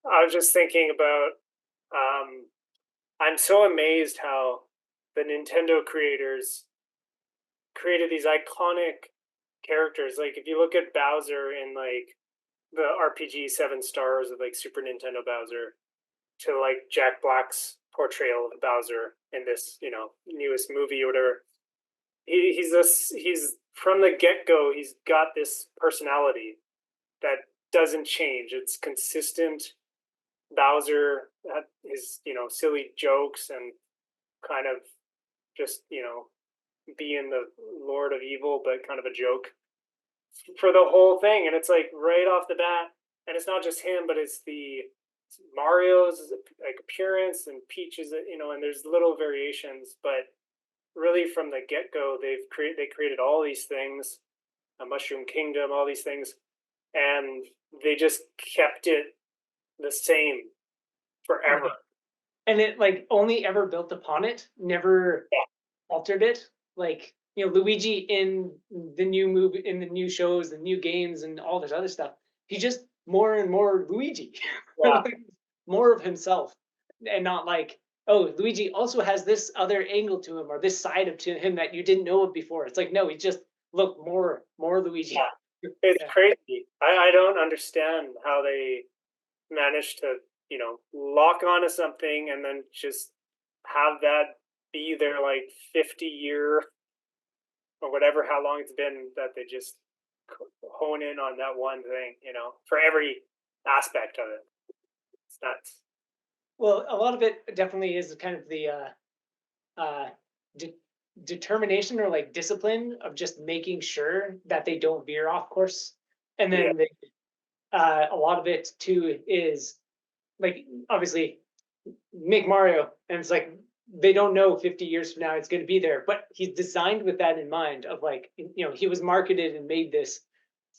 I was just thinking about. Um, I'm so amazed how the Nintendo creators created these iconic characters. Like if you look at Bowser in like the RPG Seven Stars of like Super Nintendo Bowser to like Jack Black's portrayal of Bowser in this, newest movie or whatever. He's from the get go. He's got this personality that doesn't change. It's consistent. Bowser had his silly jokes and kind of just being the Lord of Evil, but kind of a joke for the whole thing. And it's like right off the bat, and it's not just him, but it's the Mario's like appearance and Peach's, and there's little variations, but really from the get go, they created all these things, a Mushroom Kingdom, all these things, and they just kept it the same forever. Right. And it like only ever built upon it, never Yeah, altered it. Like, Luigi in the new movie, in the new shows, the new games, and all this other stuff, he's just more and more Luigi, yeah, like, more of himself, and not like, oh, Luigi also has this other angle to him or this side of to him that you didn't know of before. It's like, no, he just look more Luigi. yeah. It's Yeah, crazy. I don't understand how they managed to lock onto something and then just have that be their like 50-year or whatever, how long it's been that they just hone in on that one thing, for every aspect of it. It's nuts. well, a lot of it definitely is kind of the uh, de- determination or like discipline of just making sure that they don't veer off course. And Yeah, then a lot of it too is like, obviously, make Mario, and it's like they don't know 50 years from now it's going to be there, but he's designed with that in mind. Of like, he was marketed and made this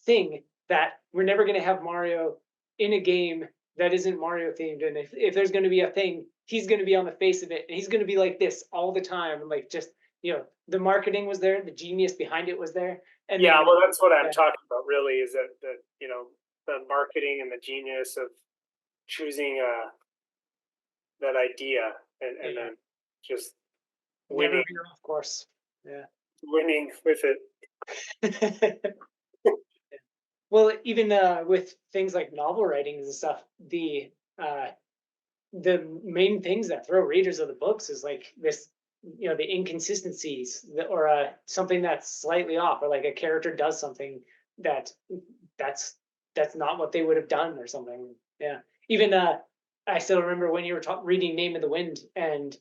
thing that we're never going to have Mario in a game that isn't Mario themed, and if there's going to be a thing, he's going to be on the face of it, and he's going to be like this all the time, and like just the marketing was there, the genius behind it was there, and yeah. then Well, that's what I'm yeah, talking about. Really, is that the marketing and the genius of choosing that idea and yeah, then just never winning veer off course. Yeah. winning with it. Well, even with things like novel writings and stuff, uh, the main things that throw readers of the books is like this, the inconsistencies, or something that's slightly off, or like a character does something that that's that's not what they would have done, or something. Yeah. Even I still remember when you were reading Name of the Wind, and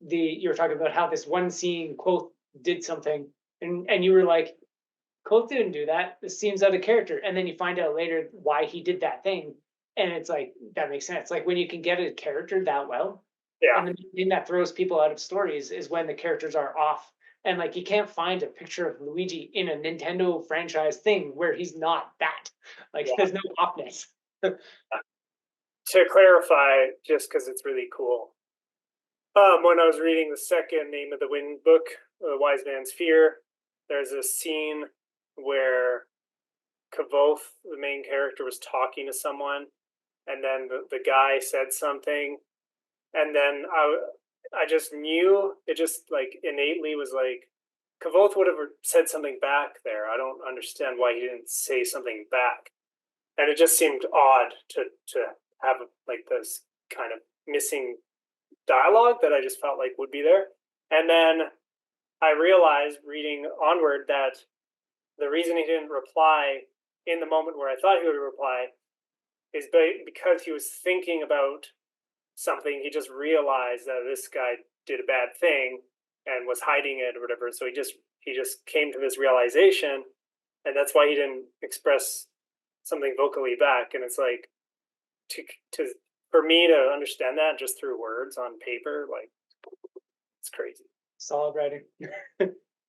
you were talking about how this one scene quote did something, and you were like, Colt didn't do that. This seems out of character. And then you find out later why he did that thing. And it's like, that makes sense. Like when you can get a character that well, Yeah, and the thing that throws people out of stories is when the characters are off. And like you can't find a picture of Luigi in a Nintendo franchise thing where he's not that. Like yeah. there's no offness. To clarify, just because it's really cool, when I was reading the second Name of the Wind book, The Wise Man's Fear, there's a scene where Kavoth, the main character, was talking to someone, and then the guy said something, and then I just knew it, just like innately was like Kavoth would have said something back there. I don't understand why he didn't say something back, and it just seemed odd to have like this kind of missing dialogue that I just felt like would be there. And then I realized reading onward that the reason he didn't reply in the moment where I thought he would reply is because he was thinking about something. He just realized that this guy did a bad thing and was hiding it or whatever. So he just came to this realization, and that's why he didn't express something vocally back. And it's like to to for me to understand that just through words on paper, like it's crazy. Solid writing.